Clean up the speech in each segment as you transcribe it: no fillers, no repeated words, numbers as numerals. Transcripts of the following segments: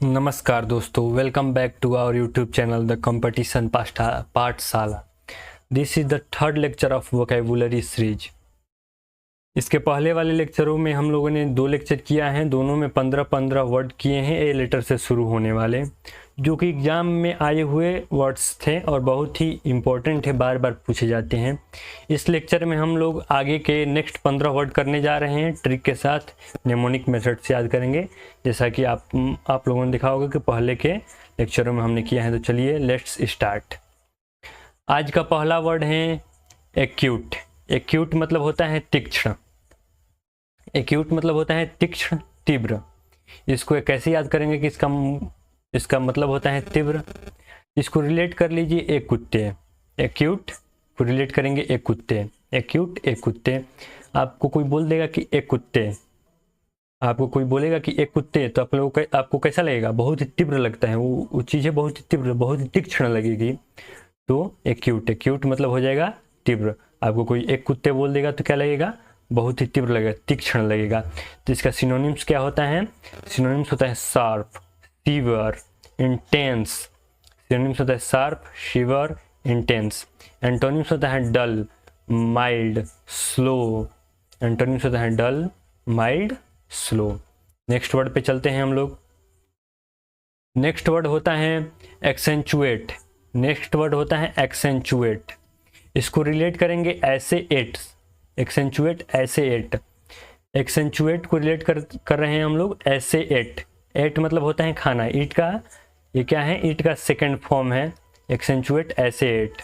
नमस्कार दोस्तों, welcome back to our YouTube channel the competition Pathshala. This is the third lecture of vocabulary series. इसके पहले वाले लेक्चरों में हम लोगों ने 2 लेक्चर किया है, दोनों में 15-15 वर्ड किए हैं ए लेटर से शुरू होने वाले, जो कि एग्ज़ाम में आए हुए वर्ड्स थे और बहुत ही इम्पोर्टेंट है, बार बार पूछे जाते हैं। इस लेक्चर में हम लोग आगे के नेक्स्ट 15 वर्ड करने जा रहे हैं, ट्रिक के साथ नेमोनिक मेथड से याद करेंगे, जैसा कि आप लोगों ने देखा होगा कि पहले के लेक्चरों में हमने किया है। तो चलिए लेट्स स्टार्ट। आज का पहला वर्ड है एक्यूट। एक्यूट मतलब होता है तीक्ष्ण। एक्यूट मतलब होता है तीक्ष्ण, तीव्र। इसको कैसे याद करेंगे कि इसका मतलब होता है तीव्र। इसको रिलेट कर लीजिए एक कुत्ते। एक्यूट को रिलेट करेंगे एक कुत्ते। एक्यूट एक कुत्ते। आपको कोई बोल देगा कि एक कुत्ते, आपको कोई बोलेगा कि एक कुत्ते, तो आप लोगों को आपको कैसा लगेगा? बहुत ही तीव्र लगता है, वो चीज़ें बहुत ही तीव्र, बहुत ही तीक्ष्ण लगेगी। तो एक्यूट, एक्यूट मतलब हो जाएगा तीव्र। आपको कोई एक कुत्ते बोल देगा तो क्या लगेगा? बहुत ही तीव्र लगेगा, तीक्ष्ण लगेगा। तो इसका सिनोनिम्स क्या होता है? सिनोनिम्स होता है शार्प, सीवियर, इंटेंस। सिनोनिम्स होता है शार्प, सीवियर, इंटेंस। एंटोनिम्स होता है डल, माइल्ड, स्लो। एंटोनिम्स होता है डल, माइल्ड, स्लो। नेक्स्ट वर्ड पे चलते हैं हम लोग। नेक्स्ट वर्ड होता है एक्सेंचुएट। नेक्स्ट वर्ड होता है एक्सेंचुएट। इसको रिलेट करेंगे ऐसे एट। एक्सेंचुएट ऐसे एट। एक्सेंचुएट को रिलेट कर रहे हैं हम लोग ऐसे एट। एट मतलब होता है खाना। ईट का ये क्या है? ईट का सेकंड फॉर्म है एक्सेंचुएट ऐसे एट।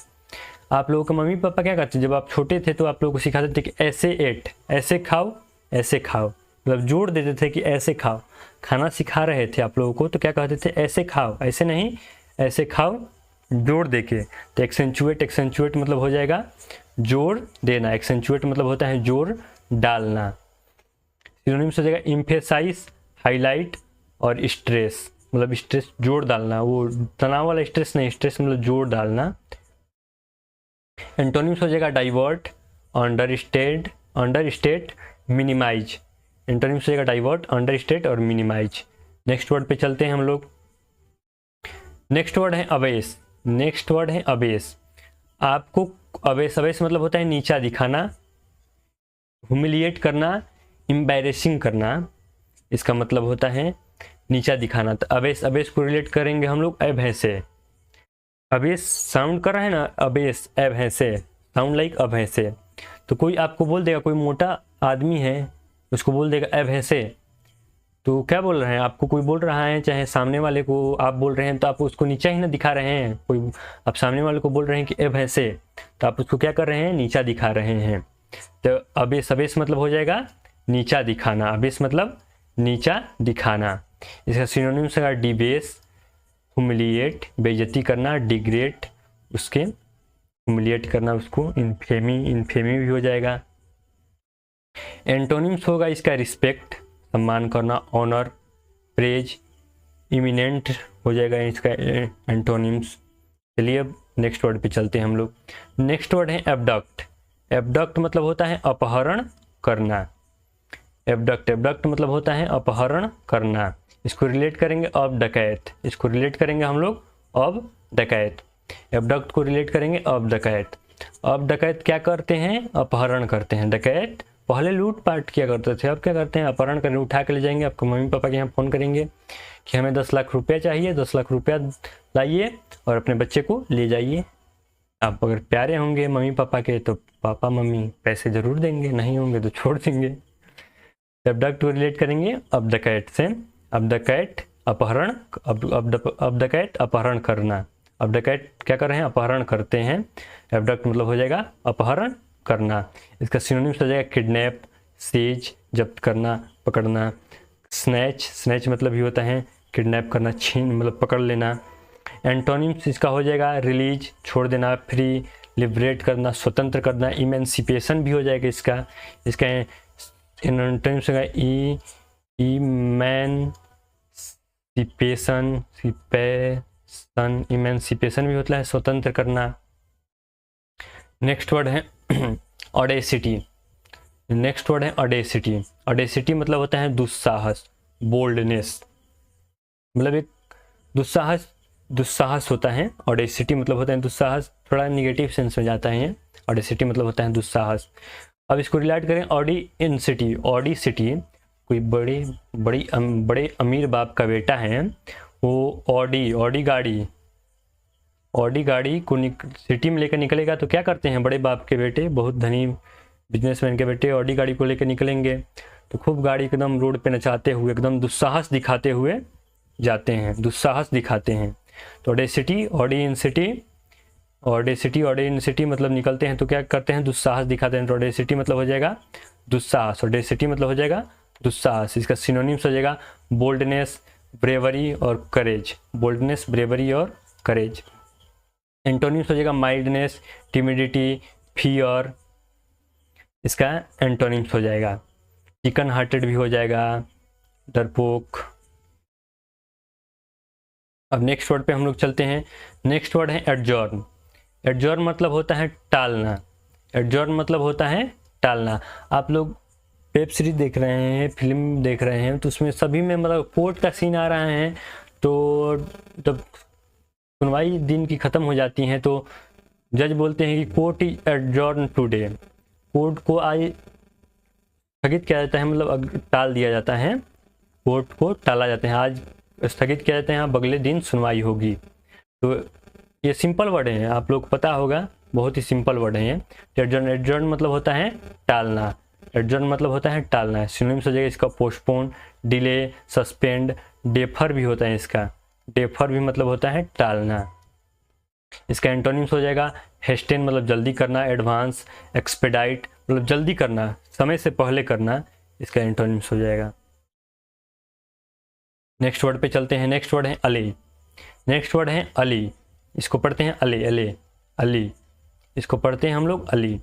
आप लोगों के मम्मी पापा क्या करते? जब आप छोटे थे तो आप लोगों को सिखाते थे कि ऐसे एट, ऐसे खाओ, ऐसे खाओ, मतलब जोड़ देते थे कि ऐसे खाओ। खाना सिखा रहे थे आप लोगों को तो क्या कहते थे? ऐसे खाओ, ऐसे नहीं, ऐसे खाओ, जोड़ देके। तो एक्सेंचुएट, एक्सेंचुएट मतलब हो जाएगा जोड़ देना। एक्सेंचुएट मतलब होता है जोड़ डालना। सिनोनिम्स हो जाएगा इम्फेसाइज, हाईलाइट और स्ट्रेस। मतलब स्ट्रेस, जोड़ डालना, वो तनाव वाला स्ट्रेस नहीं, स्ट्रेस मतलब जोड़ डालना। एंटोनिम्स हो जाएगा divert, understate, understate, minimise. Antonyms हो जाएगा डाइवर्ट, अंडरस्टेट और मिनिमाइज। नेक्स्ट वर्ड पे चलते हैं हम लोग। नेक्स्ट वर्ड है अवेस। नेक्स्ट वर्ड है अवेस। आपको अवेस, अवेस मतलब होता है नीचा दिखाना, ह्यूमिलिएट करना, एम्बैरेसिंग करना। इसका मतलब होता है नीचा दिखाना। तो अवेस, अवेस को रिलेट करेंगे हम लोग अब से। अवेस साउंड कर रहा है ना, अवेस, अब से, साउंड लाइक अब से। तो कोई आपको बोल देगा, कोई मोटा आदमी है उसको बोल देगा अब से, तो क्या बोल रहे हैं? आपको कोई बोल रहा है, चाहे सामने वाले को आप बोल रहे हैं, तो आप उसको नीचा ही ना दिखा रहे हैं। कोई आप सामने वाले को बोल रहे हैं कि अब ऐसे, तो आप उसको क्या कर रहे हैं? नीचा दिखा रहे हैं। तो अबेस, अबेस मतलब हो जाएगा नीचा दिखाना। अबेस मतलब नीचा दिखाना। इसका सिनोनिम्स है डिबेस, ह्यूमिलिएट, बेइज्जती करना, डिग्रेड, उसके ह्यूमिलिएट करना, उसको इनफेमी, इनफेमी भी हो जाएगा। एंटोनिम्स होगा इसका रिस्पेक्ट, सम्मान करना, ऑनर, प्रेज, इमिनेंट हो जाएगा इसका एंटोनिम्स। चलिए अब नेक्स्ट वर्ड पे चलते हैं हम लोग। नेक्स्ट वर्ड है एबडक्ट। एबडक्ट मतलब होता है अपहरण करना। एबडक्ट, एबडक्ट मतलब होता है अपहरण करना। इसको रिलेट करेंगे अब डकैत। इसको रिलेट करेंगे हम लोग अब डकैत। एबडक्ट को रिलेट करेंगे अब डकैत। अब डकैत क्या करते हैं? अपहरण करते हैं। डकैत पहले लूटपाट किया करते थे, अब क्या करते हैं? अपहरण करने, उठा के ले जाएंगे। आपको मम्मी पापा के यहाँ फ़ोन करेंगे कि हमें 10 लाख रुपया चाहिए, 10 लाख रुपया लाइए और अपने बच्चे को ले जाइए। आप अगर प्यारे होंगे मम्मी पापा के तो पापा मम्मी पैसे ज़रूर देंगे, नहीं होंगे तो छोड़ देंगे। एबडक्ट को रिलेट करेंगे अब डकैत से। अब डकैत अपहरण, अब डकैत अपहरण करना। अब डकैत क्या कर रहे हैं? अपहरण करते हैं। एबडक्ट मतलब हो जाएगा अपहरण करना। इसका सिनोनिम्स हो जाएगा किडनैप, सीज, जब्त करना, पकड़ना। स्नैच, स्नैच मतलब भी होता है किडनैप करना, छीन मतलब पकड़ लेना। एंटोनिम्स इसका हो जाएगा रिलीज, छोड़ देना, फ्री, लिबरेट करना, स्वतंत्र करना। इमेंसिपेशन भी हो जाएगा इसका। इसका एंटोनिम्स होगा इमेंसिपेशन, सिपेशन, इमेंसिपेशन भी होता है स्वतंत्र करना। नेक्स्ट वर्ड है ऑडेसिटी। नेक्स्ट वर्ड है ऑडेसिटी। ऑडेसिटी मतलब होता है दुस्साहस, बोल्डनेस। मतलब एक दुस्साहस होता है। ऑडेसिटी मतलब होता है दुस्साहस, थोड़ा निगेटिव सेंस में जाता है। ऑडेसिटी मतलब होता है दुस्साहस। अब इसको रिलेट करें ऑडिसिटी। ऑडिसिटी कोई बड़े अमीर बाप का बेटा है, वो ऑडी गाड़ी को सिटी में लेकर निकलेगा तो क्या करते हैं बड़े बाप के बेटे, बहुत धनी बिजनेसमैन के बेटे ऑडी गाड़ी को लेकर निकलेंगे तो खूब गाड़ी एकदम रोड पे नचाते हुए एकदम दुस्साहस दिखाते हुए जाते हैं, दुस्साहस दिखाते हैं। तो ऑडेसिटी मतलब निकलते हैं तो क्या करते हैं, दुस्साहस दिखाते हैं। तो ऑडेसिटी मतलब हो जाएगा दुस्साहस, ऑडेसिटी मतलब हो जाएगा दुस्साहस। इसका सिनोनिम्स हो जाएगा बोल्डनेस, ब्रेवरी और करेज। बोल्डनेस, ब्रेवरी और करेज। एंटोनिम्स हो जाएगा माइल्डनेस, टिमिडिटी, फियर। इसका एंटोनिम्स हो जाएगा चिकन हार्टेड भी हो जाएगा, डरपोक। अब नेक्स्ट वर्ड पे हम लोग चलते हैं। नेक्स्ट वर्ड है एडजॉर्न। एडजॉर्न मतलब होता है टालना। एडजॉर्न मतलब होता है टालना। आप लोग वेब सीरीज देख रहे हैं, फिल्म देख रहे हैं तो उसमें सभी में मतलब कोर्ट का सीन आ रहा है तो जब सुनवाई दिन की ख़त्म हो जाती है तो जज बोलते हैं कि court is adjourn today. Court को आज स्थगित किया जाता है, मतलब टाल दिया जाता है, कोर्ट को टाला जाता है, आज स्थगित किया जाता है, अब अगले दिन सुनवाई होगी। तो ये सिंपल वर्ड हैं, आप लोग पता होगा, बहुत ही सिंपल वर्ड हैं। एडजॉर्न, एडजॉर्न मतलब होता है टालना। एडजॉर्न मतलब होता है टालना। सिनोनिम्स हो जाएगा इसका पोस्टपोन, डिले, सस्पेंड, डेफर भी होता है इसका। डेफर भी मतलब होता है टालना। इसका एंटोनिम्स हो जाएगा हेस्टेन मतलब जल्दी करना, एडवांस, एक्सपेडाइट मतलब जल्दी करना, समय से पहले करना। इसका एंटोनिम्स हो जाएगा। नेक्स्ट वर्ड पे चलते हैं। नेक्स्ट वर्ड है अले। नेक्स्ट वर्ड है अली। इसको पढ़ते हैं अले, अले, अली। इसको पढ़ते हैं हम लोग अली।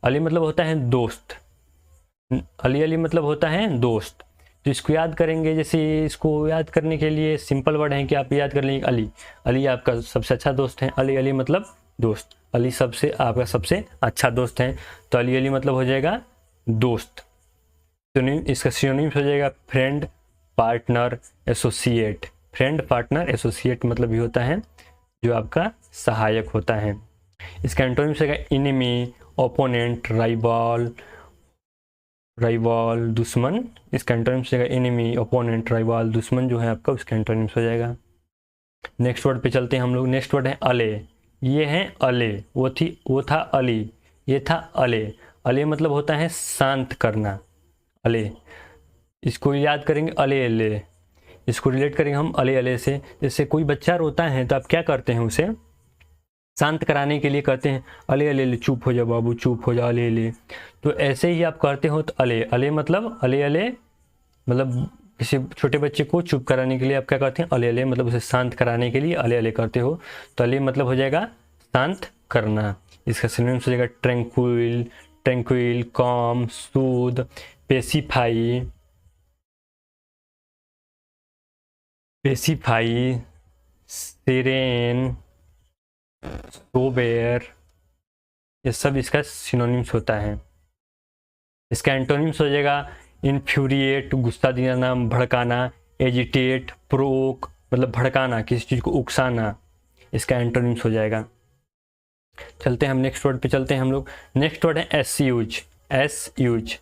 अली मतलब होता है दोस्त। अली अली मतलब होता है दोस्त। तो इसको याद करेंगे, जैसे इसको याद करने के लिए सिंपल वर्ड है कि आप याद कर लेंगे अली। अली आपका सबसे अच्छा दोस्त है। अली अली मतलब दोस्त। अली सबसे आपका सबसे अच्छा दोस्त है तो अली अली मतलब हो जाएगा दोस्त। इसका सिनोनिम्स हो जाएगा friend, partner, associate. Friend, partner, associate मतलब ये होता है जो आपका सहायक होता है। इसका एंटोनिम्स होगा इनेमी, ओपोनेंट, राइवल, दुश्मन। इसका एंटोनिम्स हो जाएगा एनिमी, ओपोनेंट, राइवल, दुश्मन जो है आपका, उसका एंटोनिम्स हो जाएगा। नेक्स्ट वर्ड पे चलते हैं हम लोग। नेक्स्ट वर्ड है अले। ये है अले, वो था अली, ये था अले। अले मतलब होता है शांत करना। अले, इसको याद करेंगे अले अले। इसको रिलेट करेंगे हम अले अले से। जैसे कोई बच्चा रोता है तो आप क्या करते हैं, उसे शांत कराने के लिए कहते हैं अले अले अले, चुप हो जा बाबू, चुप हो जा, अले अले। तो ऐसे ही आप करते हो तो अले अले मतलब अले अले मतलब किसी छोटे बच्चे को चुप कराने के लिए आप क्या करते हैं, अले अले मतलब उसे शांत कराने के लिए अले अले करते हो। तो अले मतलब हो जाएगा शांत करना। इसका सिनोनिम्स हो जाएगा ट्रैंक्विल, ट्रैंक्विल, कॉम, सूद, पेसिफाई, पेसिफाई, सेरेन, सोबेर। ये सब इसका सिनोनिम्स होता है। इसका एंटोनिम्स हो जाएगा इन्फ्यूरिएट, गुस्सा दिलाना, भड़काना, एजिटेट, प्रोक मतलब भड़काना, किसी चीज़ को उकसाना। इसका एंटोनिम्स हो जाएगा। चलते हैं हम नेक्स्ट वर्ड पे चलते हैं हम लोग। नेक्स्ट वर्ड है एस्यूज। एस्यूज,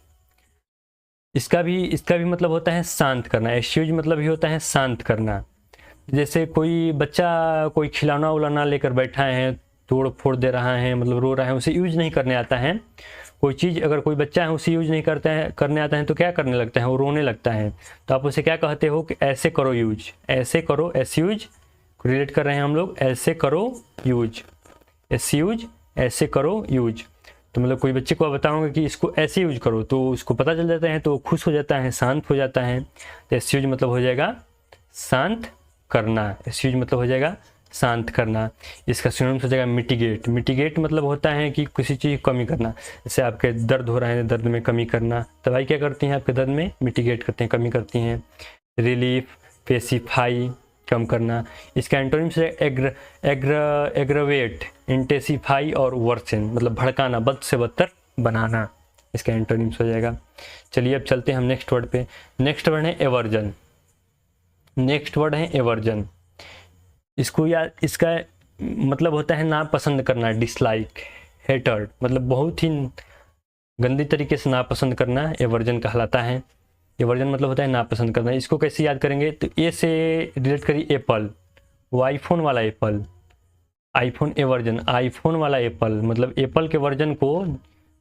इसका भी मतलब होता है शांत करना। एस्यूज मतलब ही होता है शांत करना। जैसे कोई बच्चा कोई खिलौना उलाना लेकर बैठा है, तोड़ फोड़ दे रहा है, मतलब रो रहा है, उसे यूज नहीं करने आता है। कोई चीज़ अगर कोई बच्चा है उसे यूज नहीं करने आता है तो क्या करने लगता है, वो रोने लगता है। तो आप उसे क्या कहते हो कि ऐसे करो यूज, ऐसे करो, एस यूज को रिलेट कर रहे हैं हम लोग, ऐसे करो यूज, एस यूज, ऐसे करो यूज। तो मतलब कोई बच्चे को बताऊंगा कि इसको ऐसे यूज करो तो उसको पता चल जाता है तो खुश हो जाता है, शांत हो जाता है। तो एस यूज मतलब हो जाएगा शांत करना। एस यूज मतलब हो जाएगा शांत करना। इसका सिनोनिम्स हो जाएगा मिटिगेट। मिटिगेट मतलब होता है कि किसी चीज़ की कमी करना। जैसे आपके दर्द हो रहा है, दर्द में कमी करना, दवाई क्या करती हैं आपके दर्द में, मिटिगेट करते हैं, कमी करती हैं। रिलीफ, पेसिफाई, कम करना। इसका एंटोनिम्स है एग्रवेट, इंटेसिफाई और वर्सन मतलब भड़काना, बद से बदतर बनाना। इसका एंटोनिम्स हो जाएगा। चलिए अब चलते हैं हम नेक्स्ट वर्ड पे। नेक्स्ट वर्ड है एवर्जन। नेक्स्ट वर्ड है एवर्जन। इसको याद, इसका मतलब होता है नापसंद करना, डिसलाइक, हेटर्ड, मतलब बहुत ही गंदी तरीके से नापसंद करना एवर्जन कहलाता है। एवर्जन मतलब होता है नापसंद करना। इसको कैसे याद करेंगे, तो ए से रिलेट करिए एप्पल, वो आईफोन वाला एप्पल, आईफोन एवर्जन, आईफोन वाला एप्पल, मतलब एप्पल के वर्जन को,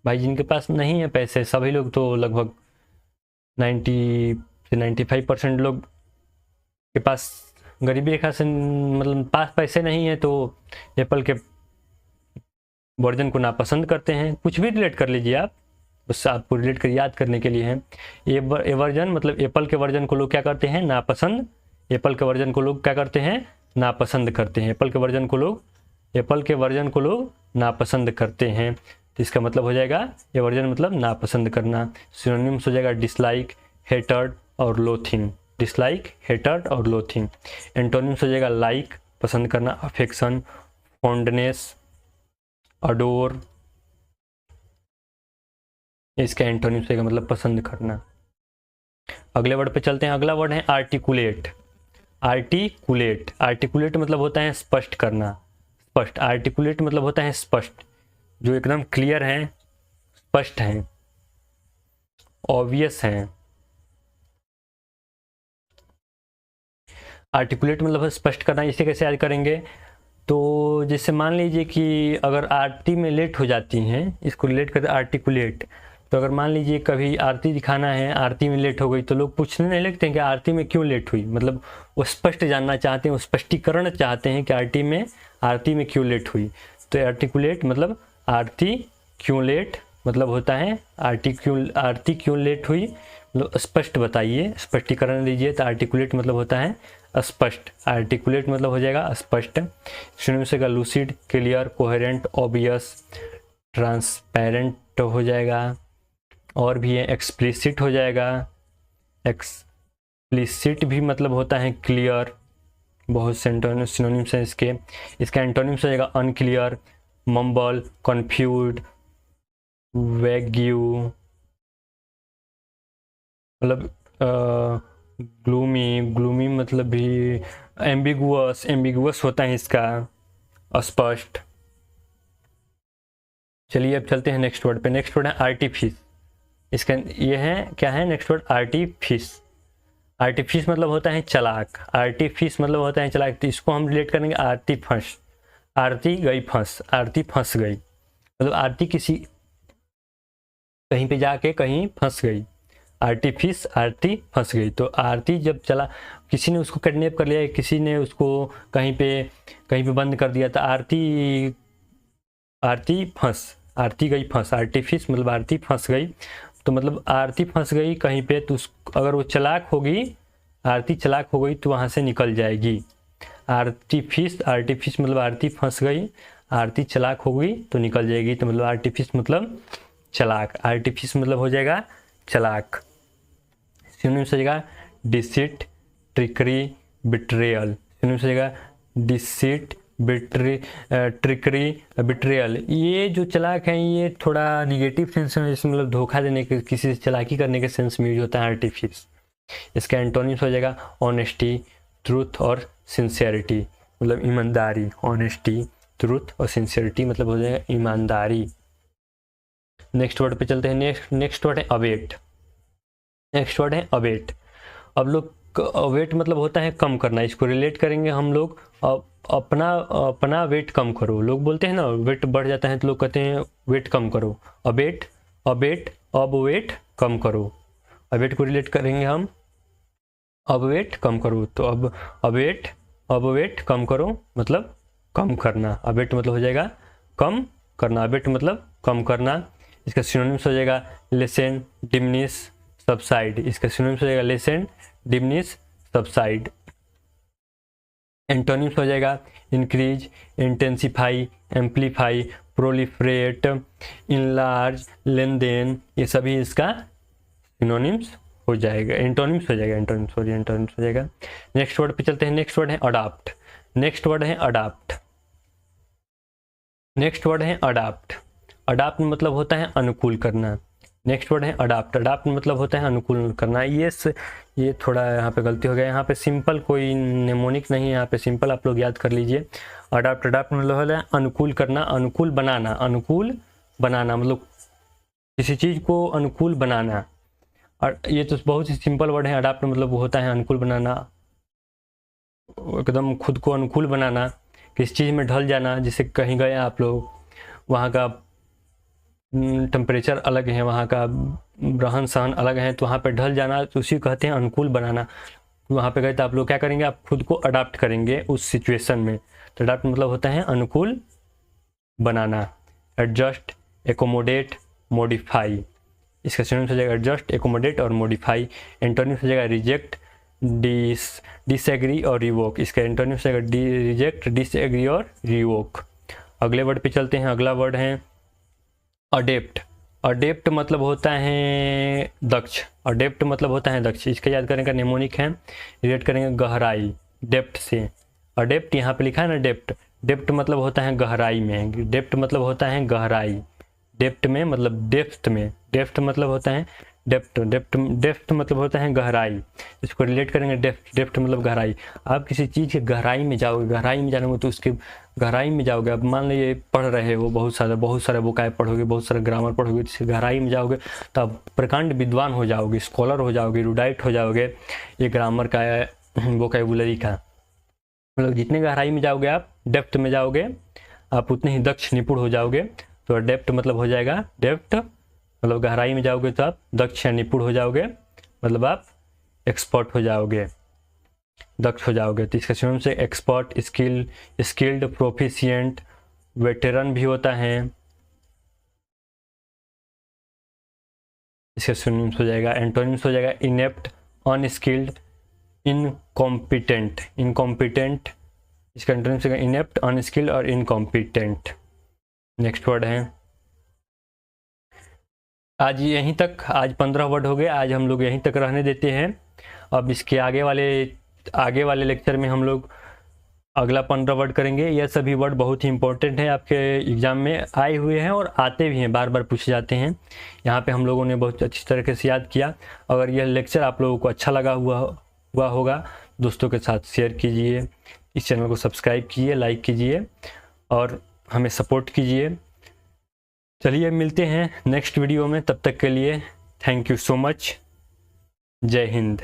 भाई जिनके पास नहीं है पैसे, सभी लोग तो लगभग 90 से 95% लोग के पास गरीबी रेखा से मतलब पास पैसे नहीं है, तो एप्पल के वर्जन को नापसंद करते हैं। कुछ भी रिलेट कर लीजिए आप, बस आपको रिलेट कर याद करने के लिए है। एवर्जन मतलब एप्पल के वर्जन को लोग क्या करते हैं, नापसंद। एप्पल के वर्जन को लोग क्या करते हैं, नापसंद करते हैं। एप्पल के वर्जन को लोग नापसंद करते हैं। तो इसका मतलब हो जाएगा एवर्जन मतलब नापसंद करना। सिनोनिम्स हो जाएगा डिसलाइक, हेटर्ड और लोथिंग। डिसलाइक, हेटर्ड और लोथिंग। एंटोनिम्स हो जाएगा लाइक, पसंद करना, अफेक्शन, फॉन्डनेस, अडोर। इसका एंटोनिम्स होगा मतलब पसंद करना। अगले वर्ड पे चलते हैं। अगला वर्ड है आर्टिकुलेट। आर्टिकुलेट, आर्टिकुलेट मतलब होता है स्पष्ट करना, स्पष्ट। आर्टिकुलेट मतलब होता है स्पष्ट, जो एकदम क्लियर है, स्पष्ट है, ऑब्वियस है। आर्टिकुलेट मतलब स्पष्ट करना। इसे कैसे याद करेंगे, तो जैसे मान लीजिए कि अगर आरती में लेट हो जाती हैं, इसको रिलेट कर आर्टिकुलेट। तो अगर मान लीजिए कभी आरती दिखाना है, आरती में लेट हो गई, तो लोग पूछने नहीं लगते हैं कि आरती में क्यों लेट हुई, मतलब वो स्पष्ट जानना चाहते हैं, वो स्पष्टीकरण चाहते हैं कि आरती में क्यों लेट हुई। तो आर्टिकुलेट मतलब आरती क्यों लेट, मतलब होता है आरती क्यों लेट हुई, मतलब स्पष्ट बताइए, स्पष्टीकरण दीजिए। तो आर्टिकुलेट मतलब होता है स्पष्ट। आर्टिकुलेट मतलब हो जाएगा स्पष्ट। सिनोनिम्स होगा lucid, clear, coherent, obvious, transparent हो जाएगा। और भी है एक्सप्लिसिट हो जाएगा। एक्सप्लिसिट भी मतलब होता है क्लियर। बहुत से सिनोनिम्स हैं इसके। इसका एंटोनिम्स हो जाएगा अनक्लियर, मम्बल, कन्फ्यूज्ड, वैग्यू, मतलब ग्लूमी, ग्लूमी मतलब भी एम्बिगुअस, एम्बिगुअस होता है इसका, अस्पष्ट। चलिए अब चलते हैं नेक्स्ट वर्ड पे। नेक्स्ट वर्ड है आर्टिफिस। इसका ये है क्या है नेक्स्ट वर्ड, आर्टिफिस। आर्टिफिस मतलब होता है चालाक, आर्टिफिस मतलब होता है चालाक। तो इसको हम रिलेट करेंगे आरती फंस, आरती गई फंस, आरती फंस गई, मतलब आरती किसी कहीं पे जाके कहीं फंस गई। आर्टिफिस, आरती फंस गई। तो आरती जब चला, किसी ने उसको किडनैप कर लिया, किसी ने उसको कहीं पे बंद कर दिया, तो आरती फंस, आरती गई फंस। आर्टिफिस मतलब आरती फंस गई। तो मतलब आरती फंस गई कहीं पे, तो अगर वो चालाक होगी, आरती चालाक हो गई तो वहाँ से निकल जाएगी। आर्टिफिस मतलब आरती फंस गई, आरती चालाक हो गई तो निकल जाएगी। तो मतलब आर्टिफिस मतलब चालाक। आर्टिफिस मतलब हो जाएगा चालाक। सिनोनिम्स हो जाएगा डिसिट, ट्रिकरी, बिट्रेयल। सिनोनिम्स हो जाएगा डिसिट, ट्रिकरी, बिट्रेयल। ये जो चालाक हैं ये थोड़ा निगेटिव सेंस में, जैसे मतलब धोखा देने के, किसी से चालाकी करने के सेंस में यूज होता है आर्टिफिस। इसका एंटोनिम्स हो जाएगा ऑनेस्टी, ट्रूथ और सिंसियरिटी, मतलब ईमानदारी। ऑनेस्टी, ट्रूथ और सिंसियरिटी मतलब हो जाएगा ईमानदारी। नेक्स्ट वर्ड पे चलते हैं। नेक्स्ट वर्ड है अवेट। नेक्स्ट वर्ड है अवेट। अब लोग वेट मतलब होता है कम करना। इसको रिलेट करेंगे हम लोग अपना वेट कम करो। लोग बोलते हैं ना वेट बढ़ जाता है, तो लोग कहते हैं वेट कम करो। अवेट, अब वेट कम करो। अवेट को रिलेट करेंगे हम, अब वेट कम करो। तो अब वेट कम करो मतलब कम करना। अवेट मतलब हो जाएगा कम करना, अवेट मतलब कम करना। इसका सिनोनिम्स हो जाएगा लेसन, डिमिनिश, सबसाइड। इसका सिनोनिम्स हो जाएगा लेसन, डिमिनिश, सबसाइड। एंटोनिम्स हो जाएगा increase, intensify, amplify, proliferate, enlarge, लेन देन। ये सभी इसका सिनोनिम्स हो जाएगा, एंटोनिम्स हो जाएगा, एंटोनिम्स हो जाएगा। नेक्स्ट वर्ड पे चलते हैं। नेक्स्ट वर्ड है अडॉप्ट। नेक्स्ट वर्ड है अडॉप्ट। नेक्स्ट वर्ड है अडॉप्ट। अडॉप्ट मतलब होता है अनुकूल करना, नेक्स्ट वर्ड है अडाप्ट। अडाप्ट मतलब होता है अनुकूल करना। ये थोड़ा यहाँ पे गलती हो गया, यहाँ पे सिंपल कोई नेमोनिक नहीं है, यहाँ पे सिंपल आप लोग याद कर लीजिए। अडाप्ट मतलब होता है अनुकूल करना, अनुकूल बनाना। अनुकूल बनाना मतलब किसी चीज़ को अनुकूल बनाना। और ये तो बहुत ही सिंपल वर्ड है। अडाप्ट मतलब होता है अनुकूल बनाना, एकदम खुद को अनुकूल बनाना, किसी चीज़ में ढल जाना। जैसे कहीं गए आप लोग, वहाँ का टेम्परेचर अलग है, वहाँ का रहन सहन अलग है, तो वहाँ पे ढल जाना, तो उसी कहते हैं अनुकूल बनाना। वहाँ पे गए तो आप लोग क्या करेंगे, आप खुद को अडाप्ट करेंगे उस सिचुएशन में। तो अडाप्ट मतलब होता है अनुकूल बनाना। Adjust, accommodate, modify. इसका सिनोनिम्स हो जाएगा एडजस्ट, एकोमोडेट और मॉडिफाई। एंटोनिम्स हो जाएगा रिजेक्ट, डिसएग्री और रिवोक। इसका एंटोनिम्स हो जाएगा रिजेक्ट, डिसएग्री और रिवोक। अगले वर्ड पे चलते हैं। अगला वर्ड है अडेप्ट। अडेप्ट मतलब होता है दक्ष। अडेप्ट मतलब होता है दक्ष। इसका याद करने का नेमोनिक है, रिलेट करेंगे गहराई, डेप्थ से। अडेप्ट यहाँ पे लिखा है ना डेप्थ, डेप्थ मतलब होता है गहराई में। डेप्थ मतलब होता है गहराई, डेप्थ में मतलब डेप्थ में। डेप्थ मतलब होता है डेप्थ, डेप्थ मतलब होता है गहराई। इसको रिलेट करेंगे डेप्थ मतलब गहराई। आप किसी चीज़ की गहराई में जाओगे, गहराई में जाने तो उसके गहराई में जाओगे। अब मान लीजिए पढ़ रहे हो, बहुत सारा बुकाएँ पढ़ोगे, बहुत सारा ग्रामर पढ़ोगे, जिससे गहराई में जाओगे तो आप प्रकांड विद्वान हो जाओगे, स्कॉलर हो जाओगे, रूडाइट हो जाओगे। ये ग्रामर का वोकैबुलरी का मतलब जितने गहराई में जाओगे आप, डेप्थ में जाओगे, आप उतने ही दक्ष निपुण हो जाओगे। तो डेप्थ मतलब हो जाएगा, डेप्थ मतलब गहराई में जाओगे तो आप दक्ष या निपुण हो जाओगे, मतलब आप एक्सपर्ट हो जाओगे, दक्ष हो जाओगे। तो इसका सिनोनिम से एक्सपर्ट, स्किल्ड, प्रोफिशिएंट, वेटेरन भी होता है। इसका सिनोनिम्स हो जाएगा, एंटोनिम्स हो जाएगा इनेप्ट, अनस्किल्ड, इनकॉम्पिटेंट। इनकॉम्पिटेंट इसका एंटोनिम्स हो जाएगा इनेप्ट, अनस्किल्ड और इनकॉम्पिटेंट। नेक्स्ट वर्ड है आज यहीं तक। आज 15 वर्ड हो गए, आज हम लोग यहीं तक रहने देते हैं। अब इसके आगे वाले लेक्चर में हम लोग अगला 15 वर्ड करेंगे। यह सभी वर्ड बहुत ही इंपॉर्टेंट है, आपके एग्जाम में आए हुए हैं और आते भी हैं, बार बार पूछे जाते हैं। यहाँ पे हम लोगों ने बहुत अच्छी तरीके से याद किया। अगर यह लेक्चर आप लोगों को अच्छा लगा हुआ होगा, दोस्तों के साथ शेयर कीजिए, इस चैनल को सब्सक्राइब कीजिए, लाइक कीजिए और हमें सपोर्ट कीजिए। चलिए मिलते हैं नेक्स्ट वीडियो में, तब तक के लिए थैंक यू सो मच। जय हिंद।